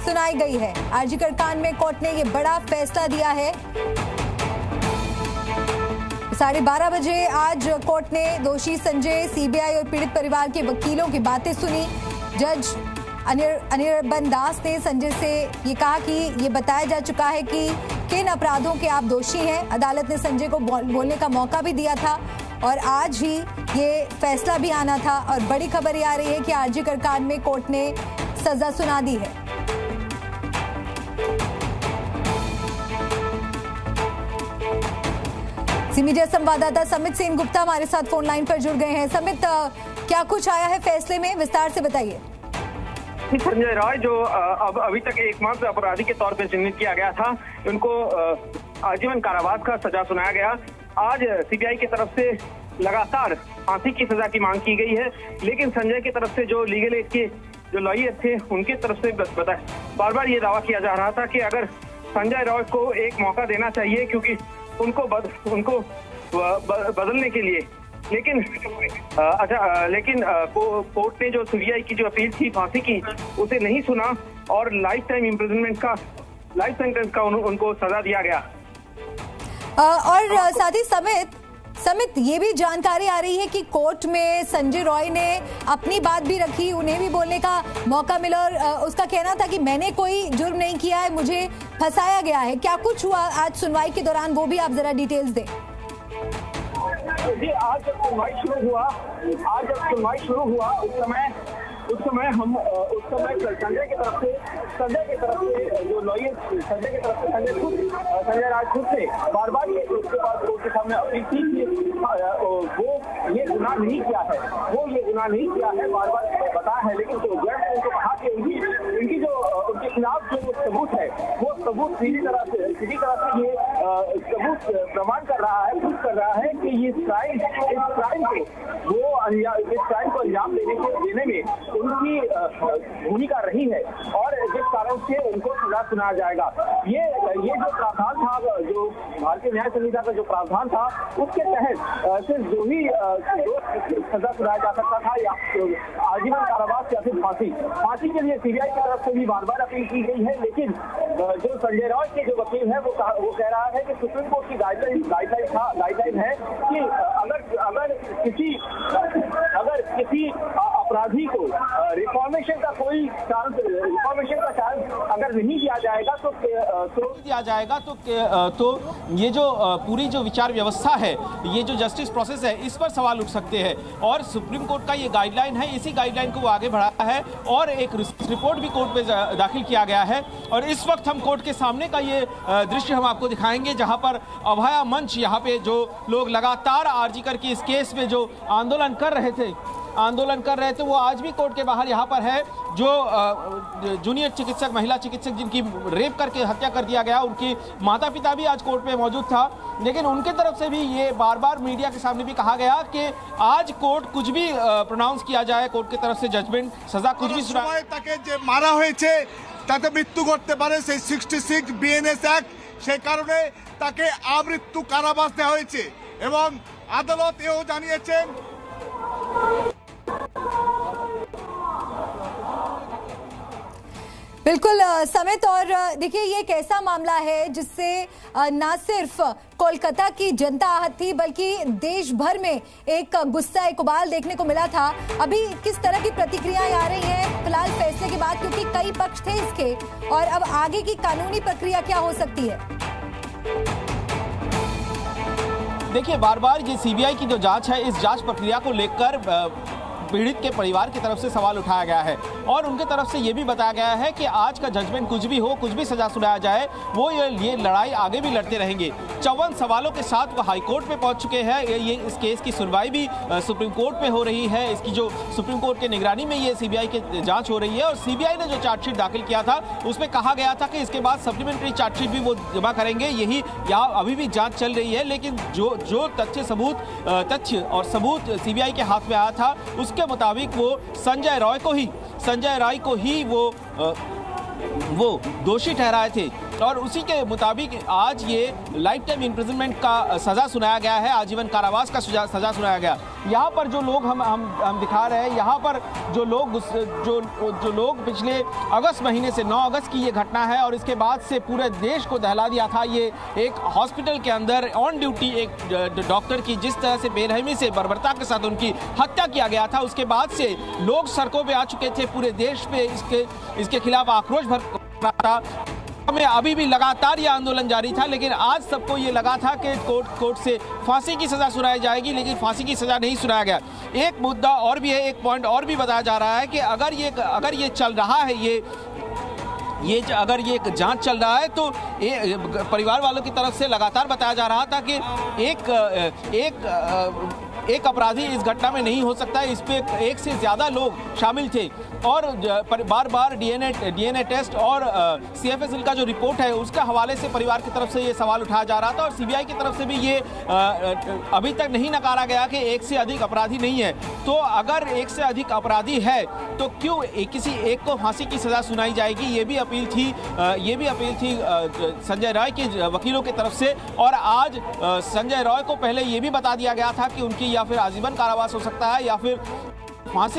सुनाई गई है। आरजीकर कांड में कोर्ट ने ये बड़ा फैसला दिया है। 12:30 बजे आज कोर्ट ने दोषी संजय, सीबीआई और पीड़ित परिवार के वकीलों की बातें सुनी। जज अनिर्बन दास ने संजय से ये कहा कि ये बताया जा चुका है कि किन अपराधों के आप दोषी हैं। अदालत ने संजय को बोलने का मौका भी दिया था और आज ही ये फैसला भी आना था। और बड़ी खबर ये आ रही है कि आरजीकर कांड में कोर्ट ने सजा सुना दी है। मीडिया संवाददाता समित सेन गुप्ता हमारे साथ फोन लाइन पर जुड़ गए हैं। समित, क्या कुछ आया है फैसले में, विस्तार से बताइए। संजय राय जो अभी तक एकमात्र अपराधी के तौर पर चिन्हित किया गया था, उनको आजीवन कारावास का सजा सुनाया गया। आज सीबीआई की तरफ से लगातार फांसी की सजा की मांग की गई है, लेकिन संजय की तरफ से जो लीगल एड के जो लॉयर थे उनकी तरफ से बार बार ये दावा किया जा रहा था कि अगर संजय राय को एक मौका देना चाहिए, क्योंकि उनको बदलने के लिए। लेकिन कोर्ट ने जो सीबीआई की जो अपील थी फांसी की, उसे नहीं सुना और लाइफ टाइम इम्प्रिजनमेंट का, लाइफ सेंटेंस का उनको सजा दिया गया। और साथ ही समित ये भी जानकारी आ रही है कि कोर्ट में संजय रॉय ने अपनी बात भी रखी, उन्हें भी बोलने का मौका मिला और उसका कहना था कि मैंने कोई जुर्म नहीं किया है, मुझे फंसाया गया है। क्या कुछ हुआ आज सुनवाई के दौरान, वो भी आप जरा डिटेल्स दें। जी, आज जब सुनवाई शुरू हुआ उस समय संजय की तरफ से जो लॉयर संजय राय खुद से बार उसके बाद कोर्ट के सामने अपील की कि वो ये गुनाह नहीं किया है, बार बताया है। लेकिन तो जज ने उनको कहा कि उनकी जो उनके खिलाफ जो सबूत है, वो सबूत सीधी तरह से ये सबूत प्रमाण कर रहा है कि इस क्राइम को अंजाम देने में उनकी भूमिका रही है और जिस कारण से उनको सजा सुनाया जाएगा। ये जो प्रावधान था, जो भारतीय न्याय संहिता का जो प्रावधान था, उसके तहत सिर्फ जो ही सजा सुनाया जा सकता था या आजीवन कारावास या फिर फांसी के लिए सीबीआई की तरफ से भी बार अपील की गई है। लेकिन जो संजय राय के जो वकील है वो कह रहा है कि सुप्रीम कोर्ट की गाइडलाइन है कि अगर किसी अपराधी को रिफॉर्मेशन का चांस अगर नहीं दिया जाएगा तो ये जो पूरी जो विचार व्यवस्था है, ये जो जस्टिस प्रोसेस है, इस पर सवाल उठ सकते हैं। और सुप्रीम कोर्ट का ये गाइडलाइन है, इसी गाइडलाइन को वो आगे बढ़ाया है और एक रिपोर्ट भी कोर्ट में दाखिल किया गया है। और इस वक्त हम कोर्ट के सामने का ये दृश्य हम आपको दिखाएंगे, जहां पर अभया मंच, यहाँ पे जो लोग लगातार आरजीकर की इस केस में जो आंदोलन कर रहे थे, वो आज भी कोर्ट के बाहर यहाँ पर है। जो जूनियर चिकित्सक, महिला चिकित्सक जिनकी रेप करके हत्या कर दिया गया, उनकी माता पिता भी आज कोर्ट में मौजूद था। लेकिन उनके तरफ से भी ये बार मीडिया के सामने भी कहा गया कि आज कोर्ट कुछ भी प्रोनाउंस किया जाए, कोर्ट की तरफ से जजमेंट, सजा कुछ भी सुनाए, मारा হয়েছে তাতে মৃত্যু করতে পারে সেই 66 বিএনএস অ্যাক্ট, সেই কারণে তাকে আমৃত্যু কারাবাস দেওয়া হয়েছে এবং আদালত এও জানিয়েছেন। बिल्कुल समित, और देखिए ये एक ऐसा मामला है जिससे ना सिर्फ कोलकाता की जनता आहत थी, बल्कि देश भर में एक गुस्सा, एक उबाल देखने को मिला था। अभी किस तरह की प्रतिक्रियाएं आ रही हैं फिलहाल फैसले के बाद, क्योंकि कई पक्ष थे इसके, और अब आगे की कानूनी प्रक्रिया क्या हो सकती है? देखिए, बार ये सीबीआई की जो जांच है, इस जांच प्रक्रिया को लेकर पीड़ित के परिवार की तरफ से सवाल उठाया गया है और उनके तरफ से ये भी बताया गया है कि आज का जजमेंट कुछ भी हो, कुछ भी सजा सुनाया जाए, वो ये लड़ाई आगे भी लड़ते रहेंगे। 54 सवालों के साथ वो हाई कोर्ट में पहुंच चुके हैं। ये इस केस की सुनवाई भी सुप्रीम कोर्ट में हो रही है। इसकी जो सुप्रीम कोर्ट के निगरानी में ये सीबीआई की जांच हो रही है और सीबीआई ने जो चार्जशीट दाखिल किया था उसमें कहा गया था कि इसके बाद सप्लीमेंट्री चार्जशीट भी वो जमा करेंगे। यही यहाँ अभी भी जाँच चल रही है, लेकिन जो तथ्य और सबूत सीबीआई के हाथ में आया था उसके मुताबिक वो संजय राय को ही वो दोषी ठहराए थे। और उसी के मुताबिक आज ये लाइफ टाइम इम्प्रिजनमेंट का सजा सुनाया गया है, आजीवन कारावास का सजा सुनाया गया। यहाँ पर जो लोग हम दिखा रहे हैं, यहाँ पर जो लोग पिछले अगस्त महीने से 9 अगस्त की ये घटना है और इसके बाद से पूरे देश को दहला दिया था। ये एक हॉस्पिटल के अंदर ऑन ड्यूटी एक डॉक्टर की जिस तरह से बेरहमी से बर्बरता के साथ उनकी हत्या किया गया था, उसके बाद से लोग सड़कों पे आ चुके थे, पूरे देश पे इसके खिलाफ आक्रोश भर रहा था। में अभी भी लगातार यह आंदोलन जारी था, लेकिन आज सबको ये लगा था कि कोर्ट से फांसी की सजा सुनाई जाएगी, लेकिन फांसी की सजा नहीं सुनाया गया। एक मुद्दा और भी है, एक पॉइंट और भी बताया जा रहा है कि अगर ये चल रहा है, अगर ये एक जांच चल रहा है, तो परिवार वालों की तरफ से लगातार बताया जा रहा था कि एक अपराधी इस घटना में नहीं हो सकता है, इस पे एक से ज्यादा लोग शामिल थे और बार बार डीएनए टेस्ट और सीएफएसएल का जो रिपोर्ट है उसके हवाले से परिवार की तरफ से ये सवाल उठाया जा रहा था और सीबीआई की तरफ से भी ये अभी तक नहीं नकारा गया कि एक से अधिक अपराधी नहीं है। तो अगर एक से अधिक अपराधी है तो क्यों किसी एक को फांसी की सजा सुनाई जाएगी? ये भी अपील थी संजय रॉय के वकीलों की तरफ से। और आज संजय रॉय को पहले ये भी बता दिया गया था कि उनकी या फिर आजीवन कारावास हो सकता है या फिर फांसी